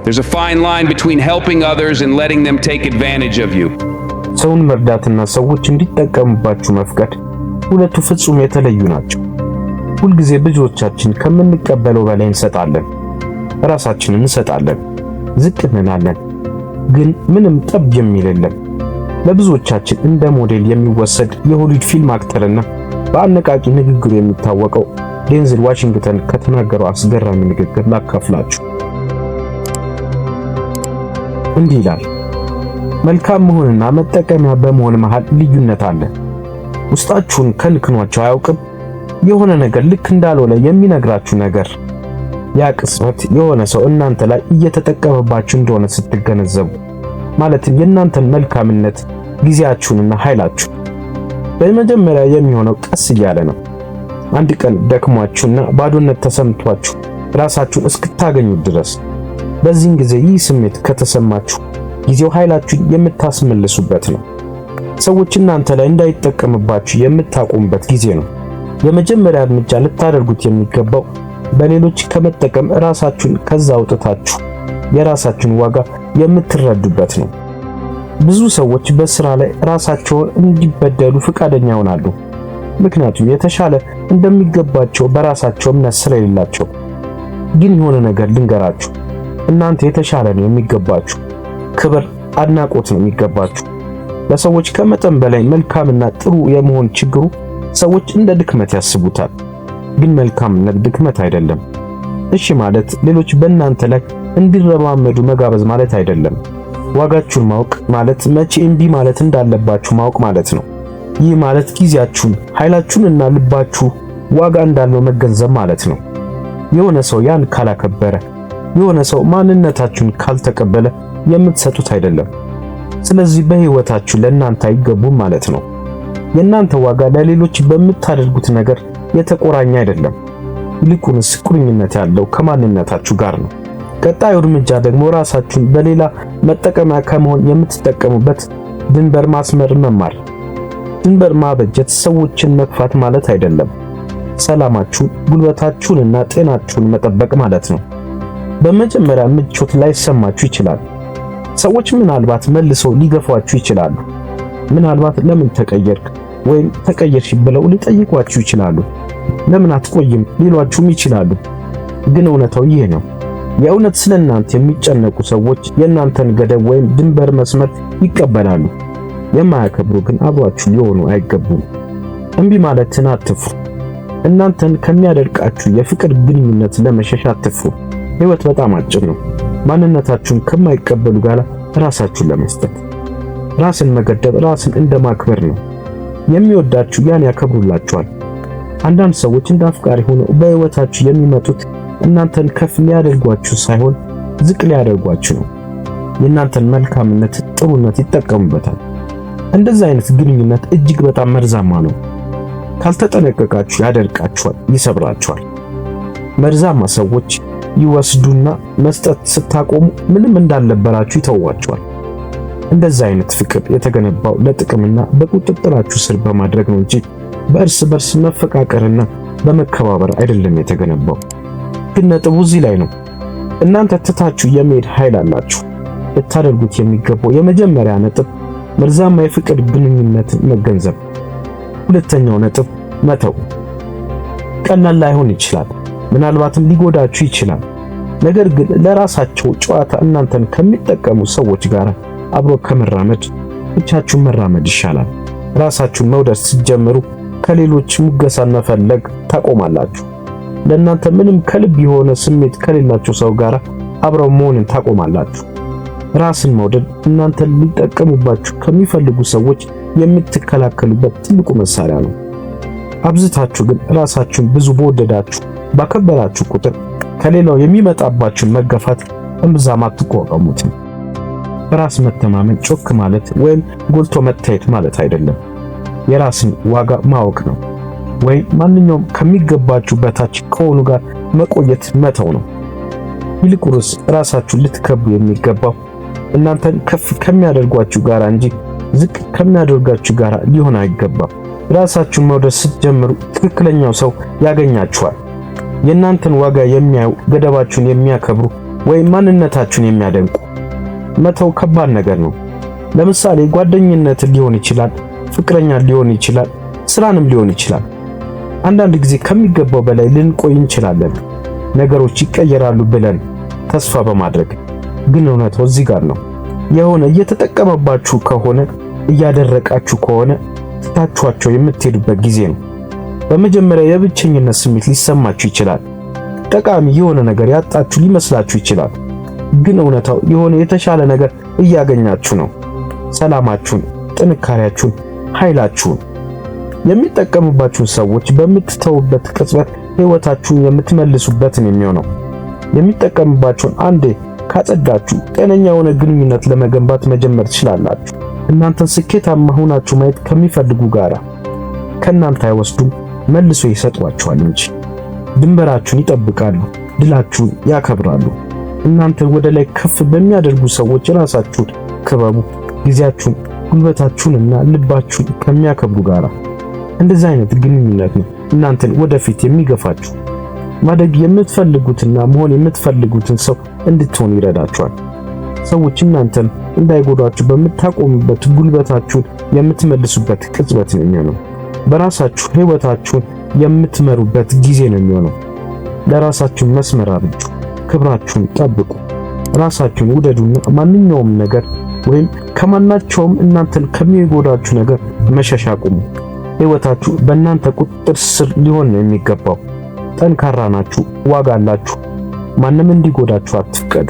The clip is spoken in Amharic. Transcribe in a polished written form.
There's a fine line between helping others and letting them take advantage of you. ሰውን መርዳትና ሰዎች እንዲጠቀሙባችሁ መፍቀድ ሁለቱ ፍጹም የተለዩ ናቸው። ሁልጊዜ ብዙዎቻችን ከምንቀበለው በላይ እንሰጣለን፣ ራሳችንን እንሰጣለን፣ ዝቅ እንላለን፣ ግን ምንም ጠብ የሚል የለም። ለብዙዎቻችን እንደ ሞዴል የሚወሰድ የሆሊውድ ፊልም አክተርና በአነቃቂ ንግግሩ የሚታወቀው ዴንዝል ዋሽንግተን ከተናገረው አስገራሚ ንግግር ላካፍላችሁ። እንዲህ ይላል፣ መልካም መሆንና መጠቀሚያ በመሆን መሃል ልዩነት አለ። ውስጣችሁን ከንክኗቸው አያውቅም? የሆነ ነገር ልክ እንዳልሆነ የሚነግራችሁ ነገር። ያ ቅጽበት የሆነ ሰው እናንተ ላይ እየተጠቀመባችሁ እንደሆነ ስትገነዘቡ፣ ማለትም የእናንተን መልካምነት፣ ጊዜያችሁንና ኃይላችሁ። በመጀመሪያ የሚሆነው ቀስ እያለ ነው። አንድ ቀን ደክሟችሁና ባዶነት ተሰምቷችሁ ራሳችሁን እስክታገኙት ድረስ። በዚህን ጊዜ ይህ ስሜት ከተሰማችሁ ጊዜው ኃይላችሁን የምታስመልሱበት ነው። ሰዎች እናንተ ላይ እንዳይጠቀምባችሁ የምታቆሙበት ጊዜ ነው። የመጀመሪያ እርምጃ ልታደርጉት የሚገባው በሌሎች ከመጠቀም ራሳችሁን ከዛ አውጥታችሁ የራሳችሁን ዋጋ የምትረዱበት ነው። ብዙ ሰዎች በስራ ላይ ራሳቸውን እንዲበደሉ ፈቃደኛ ይሆናሉ፣ ምክንያቱም የተሻለ እንደሚገባቸው በራሳቸው እምነት ስለሌላቸው። ግን የሆነ ነገር ልንገራችሁ፣ እናንተ የተሻለ ነው የሚገባችሁ። ክብር፣ አድናቆት ነው የሚገባችሁ። ለሰዎች ከመጠን በላይ መልካምና ጥሩ የመሆን ችግሩ ሰዎች እንደ ድክመት ያስቡታል። ግን መልካምነት ድክመት አይደለም። እሺ ማለት ሌሎች በእናንተ ላይ እንዲረማመዱ መጋበዝ ማለት አይደለም። ዋጋችሁን ማወቅ ማለት መቼ እምቢ ማለት እንዳለባችሁ ማወቅ ማለት ነው። ይህ ማለት ጊዜያችሁን፣ ኃይላችሁንና ልባችሁ ዋጋ እንዳለው መገንዘብ ማለት ነው። የሆነ ሰው ያን ካላከበረ፣ የሆነ ሰው ማንነታችሁን ካልተቀበለ የምትሰጡት አይደለም። ስለዚህ በህይወታችሁ ለእናንተ አይገቡም ማለት ነው። የእናንተ ዋጋ ለሌሎች በምታደርጉት ነገር የተቆራኘ አይደለም። ይልቁንስ ቁርኝነት ያለው ከማንነታችሁ ጋር ነው። ቀጣዩ እርምጃ ደግሞ ራሳችሁን በሌላ መጠቀሚያ ከመሆን የምትጠቀሙበት ድንበር ማስመር መማር። ድንበር ማበጀት ሰዎችን መግፋት ማለት አይደለም። ሰላማችሁን፣ ጉልበታችሁንና ጤናችሁን መጠበቅ ማለት ነው። በመጀመሪያ ምቾት ላይሰማችሁ ይችላል። ሰዎች ምናልባት መልሰው ሊገፏችሁ ይችላሉ። ምናልባት ለምን ተቀየርክ ወይም ተቀየርሽ ብለው ሊጠይቋችሁ ይችላሉ። ለምን አትቆይም ሊሏችሁም ይችላሉ። ግን እውነታው ይሄ ነው። የእውነት ስለናንተ የሚጨነቁ ሰዎች የእናንተን ገደብ ወይም ድንበር መስመር ይቀበላሉ። የማያከብሩ ግን አብሯችሁ ሊሆኑ አይገቡም። እምቢ ማለትን አትፍሩ። እናንተን ከሚያደርቃችሁ የፍቅር ግንኙነት ለመሸሽ አትፍሩ። ህይወት በጣም አጭር ነው። ማንነታችሁን ከማይቀበሉ ጋር ራሳችሁን ለመስጠት። ራስን መገደብ ራስን እንደማክበር ነው። የሚወዳችሁ ያን ያከብሩላችኋል። አንዳንድ ሰዎች እንደ አፍቃሪ ሆነው በህይወታችሁ የሚመጡት እናንተን ከፍ ሊያደርጓችሁ ሳይሆን ዝቅ ሊያደርጓችሁ ነው። የእናንተን መልካምነት፣ ጥሩነት ይጠቀሙበታል። እንደዚህ አይነት ግንኙነት እጅግ በጣም መርዛማ ነው። ካልተጠነቀቃችሁ ያደርቃችኋል፣ ይሰብራችኋል። መርዛማ ሰዎች ይወስዱና መስጠት ስታቆሙ ምንም እንዳልነበራችሁ ይተዋችኋል። እንደዚህ አይነት ፍቅር የተገነባው ለጥቅምና በቁጥጥራችሁ ስር በማድረግ ነው እንጂ በእርስ በርስ መፈቃቀርና በመከባበር አይደለም የተገነባው። ግን ነጥቡ እዚህ ላይ ነው። እናንተ ትታችሁ የመሄድ ኃይል አላችሁ። ልታደርጉት የሚገባው የመጀመሪያ ነጥብ መርዛማ የፍቅር ግንኙነትን መገንዘብ። ሁለተኛው ነጥብ መተው። ቀላል ላይሆን ይችላል፣ ምናልባትም ሊጎዳችሁ ይችላል። ነገር ግን ለራሳቸው ጨዋታ እናንተን ከሚጠቀሙ ሰዎች ጋር አብሮ ከመራመድ ብቻችሁን መራመድ ይሻላል። ራሳችሁን መውደድ ስትጀምሩ ከሌሎች ሙገሳን መፈለግ ታቆማላችሁ። ለእናንተ ምንም ከልብ የሆነ ስሜት ከሌላቸው ሰው ጋር አብረው መሆንን ታቆማላችሁ። ራስን መውደድ እናንተን ሊጠቀሙባችሁ ከሚፈልጉ ሰዎች የምትከላከሉበት ትልቁ መሳሪያ ነው። አብዝታችሁ ግን ራሳችሁን ብዙ በወደዳችሁ ባከበራችሁ ቁጥር ከሌላው የሚመጣባችሁን መገፋት እምብዛም አትቋቋሙትም። በራስ መተማመን ጮክ ማለት ወይም ጎልቶ መታየት ማለት አይደለም። የራስን ዋጋ ማወቅ ነው። ወይም ማንኛውም ከሚገባችሁ በታች ከሆኑ ጋር መቆየት መተው ነው። ይልቁንስ ራሳችሁን ልትከብሩ የሚገባው እናንተን ከፍ ከሚያደርጓችሁ ጋር እንጂ ዝቅ ከሚያደርጋችሁ ጋር ሊሆን አይገባም። ራሳችሁን መውደድ ስትጀምሩ ትክክለኛው ሰው ያገኛችኋል። የእናንተን ዋጋ የሚያዩ፣ ገደባችሁን የሚያከብሩ፣ ወይም ማንነታችሁን የሚያደንቁ መተው ከባድ ነገር ነው። ለምሳሌ ጓደኝነት ሊሆን ይችላል፣ ፍቅረኛ ሊሆን ይችላል፣ ስራንም ሊሆን ይችላል። አንዳንድ ጊዜ ከሚገባው በላይ ልንቆይ እንችላለን፣ ነገሮች ይቀየራሉ ብለን ተስፋ በማድረግ ግን እውነታው እዚህ ጋር ነው። የሆነ እየተጠቀመባችሁ ከሆነ እያደረቃችሁ ከሆነ ትታችኋቸው የምትሄዱበት ጊዜ ነው። በመጀመሪያ የብቸኝነት ስሜት ሊሰማችሁ ይችላል። ጠቃሚ የሆነ ነገር ያጣችሁ ሊመስላችሁ ይችላል። ግን እውነታው የሆነ የተሻለ ነገር እያገኛችሁ ነው። ሰላማችሁን፣ ጥንካሬያችሁን፣ ኃይላችሁን። የሚጠቀሙባችሁን ሰዎች በምትተውበት ቅጽበት ሕይወታችሁን የምትመልሱበትን የሚሆነው። የሚጠቀሙባችሁን አንዴ ካጸዳችሁ ጤነኛ የሆነ ግንኙነት ለመገንባት መጀመር ትችላላችሁ። እናንተን ስኬታማ ሆናችሁ ማየት ከሚፈልጉ ጋራ ከእናንተ አይወስዱም፣ መልሶ ይሰጧችኋል እንጂ። ድንበራችሁን ይጠብቃሉ፣ ድላችሁን ያከብራሉ። እናንተን ወደ ላይ ከፍ በሚያደርጉ ሰዎች ራሳችሁን ክበቡ። ጊዜያችሁን፣ ጉልበታችሁንና ልባችሁን ከሚያከብሩ ጋራ። እንደዚህ አይነት ግንኙነት ነው እናንተን ወደፊት የሚገፋችሁ። ማደግ የምትፈልጉትና መሆን የምትፈልጉትን ሰው እንድትሆኑ ይረዳችኋል። ሰዎች እናንተን እንዳይጎዳችሁ በምታቆሙበት ጉልበታችሁን የምትመልሱበት ቅጽበት ነው የሚሆነው። በራሳችሁ ሕይወታችሁን የምትመሩበት ጊዜ ነው የሚሆነው። ለራሳችሁ መስመር አብጁ፣ ክብራችሁን ጠብቁ፣ ራሳችሁን ውደዱና ማንኛውም ነገር ወይም ከማናቸውም እናንተን ከሚጎዳችሁ ነገር መሸሽ አቁሙ። ሕይወታችሁ በእናንተ ቁጥጥር ስር ሊሆን ነው የሚገባው። ጠንካራ ናችሁ፣ ዋጋ አላችሁ። ማንም እንዲጎዳችሁ አትፍቀዱ።